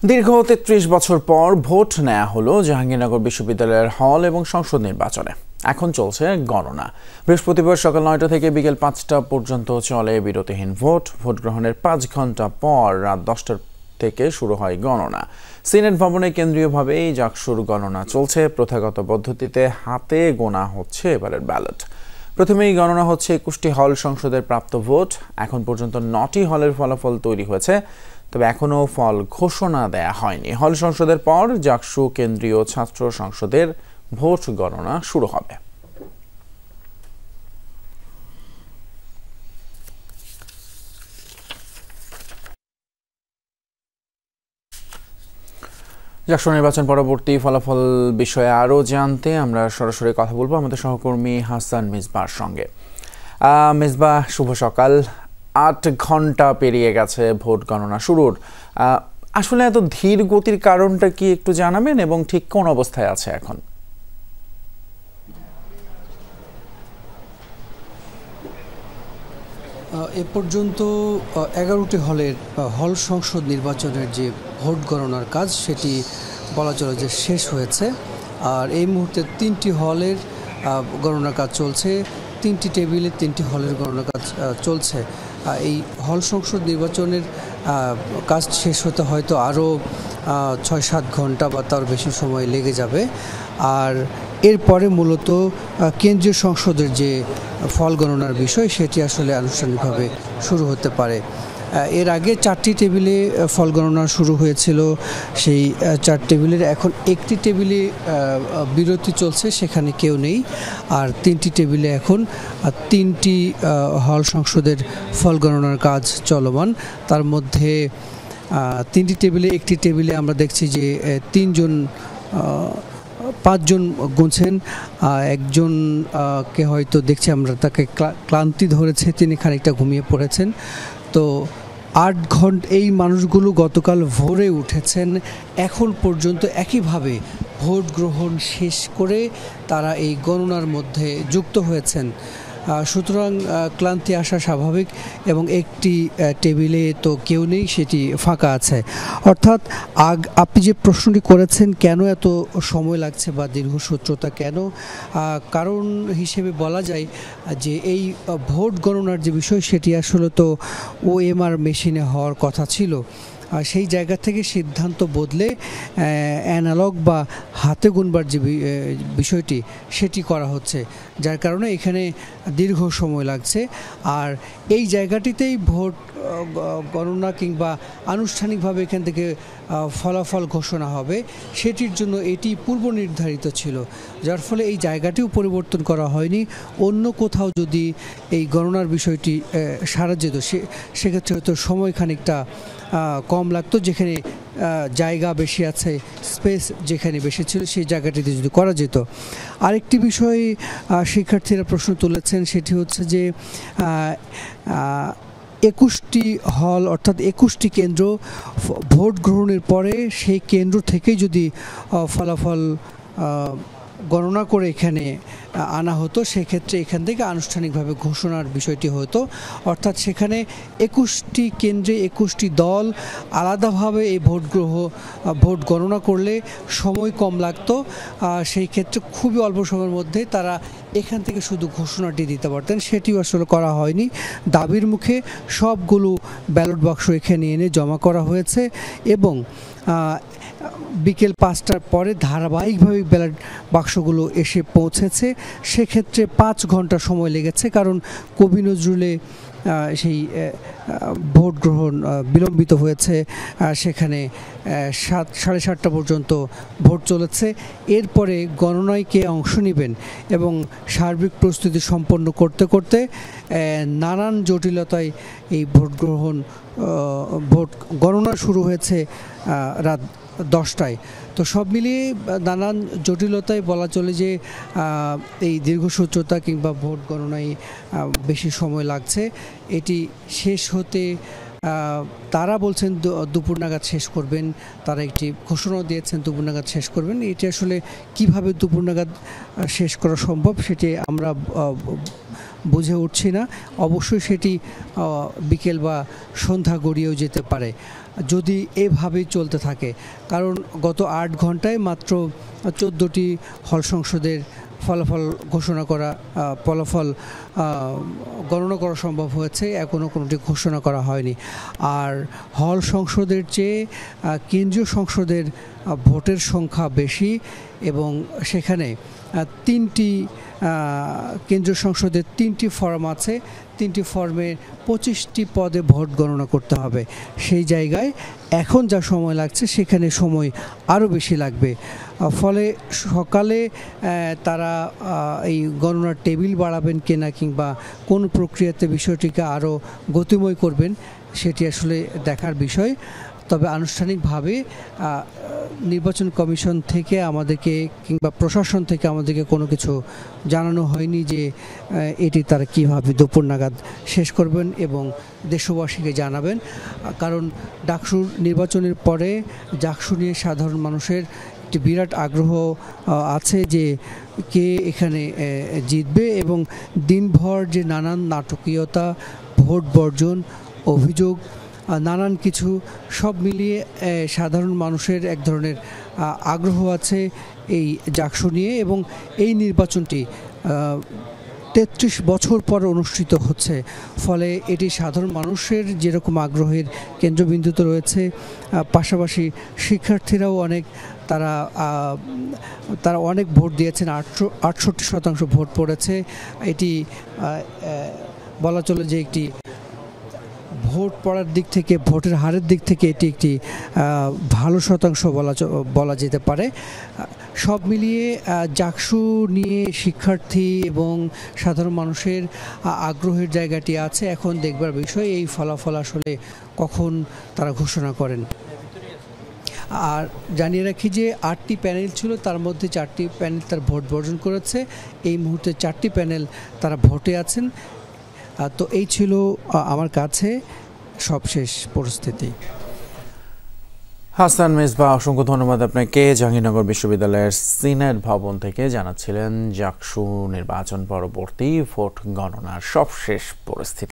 দীর্ঘ ৩৩ বছর পর ভোট নেওয়া হলো জাহাঙ্গীরনগর বিশ্ববিদ্যালয়ের হল এবং সংসদ নির্বাচনে। এখন চলছে গণনা। বৃহস্পতিবার সকাল ৯টা থেকে বিকেল ৫টা পর্যন্ত চলে বিরতিহীন ভোট গ্রহণের ৫ ঘন্টা পর রাত ১০টা থেকে শুরু হয় গণনা। সিনেট ভবনে কেন্দ্রীয়ভাবেই জাকসুর গণনা চলছে। প্রথাগত পদ্ধতিতে হাতে গোনা হচ্ছে এবারের ব্যালট। প্রথমেই গণনা হচ্ছে ২১টি হল সংসদের প্রাপ্ত ভোট। এখন পর্যন্ত ৯টি হলের ফলাফল তৈরি হয়েছে, তবে এখনও ফল ঘোষণা দেয়া হয়নি। হল সংসদের পর জাকসু কেন্দ্রীয় ছাত্র সংসদের ভোট গণনা শুরু হবে। জাকসু নির্বাচন পরবর্তী ফলাফল বিষয়ে আরও জানতে আমরা সরাসরি কথা বলবো আমাদের সহকর্মী হাসান মিসবাহর সঙ্গে। মিসবাহ, শুভ সকাল। ৮ ঘন্টা পেরিয়ে গেছে ভোট গণনা শুরুর। আসলে এত ধীর গতির কারণটা কি একটু জানাবেন এবং ঠিক কোন অবস্থায় আছে এখন? এ পর্যন্ত ১১টি হল সংসদ নির্বাচনের যে ভোট গণনার কাজ সেটি বলা চলে যে শেষ হয়েছে। আর এই মুহূর্তে ৩টি হলের গণনার কাজ চলছে, 3টি টেবিলে 3টি হলের গণনার কাজ চলছে। এই হল সংসদ নির্বাচনের কাজ শেষ হতে হয়তো আরও ৬-৭ ঘন্টা বা তার বেশি সময় লেগে যাবে। আর এরপরে মূলত কেন্দ্রীয় সংসদের যে ফল গণনার বিষয় সেটি আসলে আনুষ্ঠানিকভাবে শুরু হতে পারে। এর আগে 4টি টেবিলে ফল গণনা শুরু হয়েছিল। সেই 4 টেবিলের এখন একটি টেবিলে বিরতি চলছে, সেখানে কেউ নেই। আর 3টি টেবিলে এখন 3টি হল সংসদের ফল গণনার কাজ চলমান। তার মধ্যে 3টি টেবিলে একটি টেবিলে আমরা দেখছি যে 5জন গুনছেন। একজনকে হয়তো দেখছি আমরা তাকে ক্লান্তি ধরেছে, তিনি খানিকটা ঘুমিয়ে পড়েছেন। তো 8 ঘন্টা এই মানুষগুলো গতকাল ভোরে উঠেছেন। এখন পর্যন্ত একইভাবে ভোট গ্রহণ শেষ করে তারা এই গণনার মধ্যে যুক্ত হয়েছেন। সুতরাং ক্লান্তি আসা স্বাভাবিক এবং একটি টেবিলে তো কেউ নেই, সেটি ফাঁকা আছে। অর্থাৎ আপনি যে প্রশ্নটি করেছেন কেন এত সময় লাগছে বা দীর্ঘসূত্রতা কেন, কারণ হিসেবে বলা যায় যে এই ভোট গণনার যে বিষয় সেটি আসলে তো ওএমআর মেশিনে হওয়ার কথা ছিল। সেই জায়গা থেকে সিদ্ধান্ত বদলে অ্যানালগ বা হাতে গুনবার যে বিষয়টি সেটি করা হচ্ছে, যার কারণে এখানে দীর্ঘ সময় লাগছে। আর এই জায়গাটিতেই ভোট গণনা কিংবা আনুষ্ঠানিকভাবে এখান থেকে ফলাফল ঘোষণা হবে, সেটির জন্য এটি পূর্ব নির্ধারিত ছিল, যার ফলে এই জায়গাটিও পরিবর্তন করা হয়নি। অন্য কোথাও যদি এই গণনার বিষয়টি সারা যেত সেক্ষেত্রে হয়তো সময় খানিকটা কম লাগতো। যেখানে জায়গা বেশি আছে, স্পেস যেখানে বেশি ছিল, সেই জায়গাটিতে যদি করা যেত। আরেকটি বিষয় শিক্ষার্থীরা প্রশ্ন তুলেছেন, সেটি হচ্ছে যে 21টি হল অর্থাৎ 21টি কেন্দ্র ভোট গ্রহণের পরে সেই কেন্দ্র থেকেই যদি ফলাফল গণনা করে এখানে আনা হতো, সেক্ষেত্রে এখান থেকে আনুষ্ঠানিকভাবে ঘোষণার বিষয়টি হতো। অর্থাৎ সেখানে 21টি কেন্দ্রে 21টি দল আলাদাভাবে এই ভোট গণনা করলে সময় কম লাগতো। সেই ক্ষেত্রে খুবই অল্প সময়ের মধ্যে তারা এখান থেকে শুধু ঘোষণাটি দিতে পারতেন, সেটিও আসলে করা হয়নি। দাবির মুখে সবগুলো ব্যালট বাক্স এখানে এনে জমা করা হয়েছে এবং বিকেল 5টার পরে ধারাবাহিকভাবে ব্যালট বাক্সগুলো এসে পৌঁছেছে। সেক্ষেত্রে 5 ঘন্টা সময় লেগেছে, কারণ কবি নজরুলে সেই ভোট গ্রহণ বিলম্বিত হয়েছে। সেখানে 7:30 পর্যন্ত ভোট চলেছে। এরপরে গণনায় কে অংশ নেবেন এবং সার্বিক প্রস্তুতি সম্পন্ন করতে করতে নানান জটিলতায় এই ভোট গণনা শুরু হয়েছে রাত 10টায়। তো সব মিলিয়ে নানান জটিলতায় বলা চলে যে এই দীর্ঘসূত্রতা কিংবা ভোট গণনায় বেশি সময় লাগছে। এটি শেষ হতে তারা বলছেন দুপুর নাগাদ শেষ করবেন, তারা একটি ঘোষণা দিয়েছেন দুপুর নাগাদ শেষ করবেন। এটি আসলে কিভাবে দুপুর নাগাদ শেষ করা সম্ভব সেটি আমরা বুঝে উঠছি না। অবশ্যই সেটি বিকেল বা সন্ধ্যা গড়িয়েও যেতে পারে যদি এভাবেই চলতে থাকে, কারণ গত 8 ঘন্টায় মাত্র 14টি হল সংসদের ফলাফল ঘোষণা করা ফলাফল গণনা করা সম্ভব হয়েছে, এখনও কোনোটি ঘোষণা করা হয়নি। আর হল সংসদের চেয়ে কেন্দ্রীয় সংসদের ভোটের সংখ্যা বেশি এবং সেখানে 3টি কেন্দ্রীয় সংসদের 3টি ফর্ম আছে, 3টি ফর্মে 25টি পদে ভোট গণনা করতে হবে। সেই জায়গায় এখন যা সময় লাগছে সেখানে সময় আরও বেশি লাগবে। ফলে সকালে তারা এই গণনার টেবিল বাড়াবেন কিনা কিংবা কোন প্রক্রিয়াতে বিষয়টিকে আরও গতিময় করবেন সেটি আসলে দেখার বিষয়। তবে আনুষ্ঠানিকভাবে নির্বাচন কমিশন থেকে আমাদেরকে কিংবা প্রশাসন থেকে আমাদেরকে কোনো কিছু জানানো হয়নি যে এটি তারা কীভাবে দুপুর নাগাদ শেষ করবেন এবং দেশবাসীকে জানাবেন। কারণ ডাকসুর নির্বাচনের পরে ডাকসু নিয়ে সাধারণ মানুষের একটি বিরাট আগ্রহ আছে যে কে এখানে জিতবে এবং দিনভর যে নানান নাটকীয়তা, ভোট বর্জন, অভিযোগ, নানান কিছু সব মিলিয়ে সাধারণ মানুষের এক ধরনের আগ্রহ আছে এই ডাকসু নিয়ে এবং এই নির্বাচনটি 33 বছর পর অনুষ্ঠিত হচ্ছে। ফলে এটি সাধারণ মানুষের যেরকম আগ্রহের কেন্দ্রবিন্দুতে রয়েছে, পাশাপাশি শিক্ষার্থীরাও অনেক তারা অনেক ভোট দিয়েছেন, 68% ভোট পড়েছে। এটি বলা চলে যে একটি ভোট পড়ার দিক থেকে, ভোটের হারের দিক থেকে এটি একটি ভালো শতাংশ বলা যেতে পারে। সব মিলিয়ে ডাকসু নিয়ে শিক্ষার্থী এবং সাধারণ মানুষের আগ্রহের জায়গাটি আছে। এখন দেখবার বিষয় এই ফলাফল আসলে কখন তারা ঘোষণা করেন। আর জানিয়ে রাখি যে 8টি প্যানেল ছিল, তার মধ্যে 4টি প্যানেল তার ভোট বর্জন করেছে। এই মুহূর্তে 4টি প্যানেল তারা ভোটে আছেন। তো এই ছিল আমার কাছে সবশেষ পরিস্থিতি। হাসান মেজবা, অসংখ্য ধন্যবাদ আপনাকে। জাহাঙ্গীরনগর বিশ্ববিদ্যালয়ের সিনেট ভবন থেকে জানাচ্ছিলেন ডাকসু নির্বাচন পরবর্তী ভোট গণনার সবশেষ পরিস্থিতি।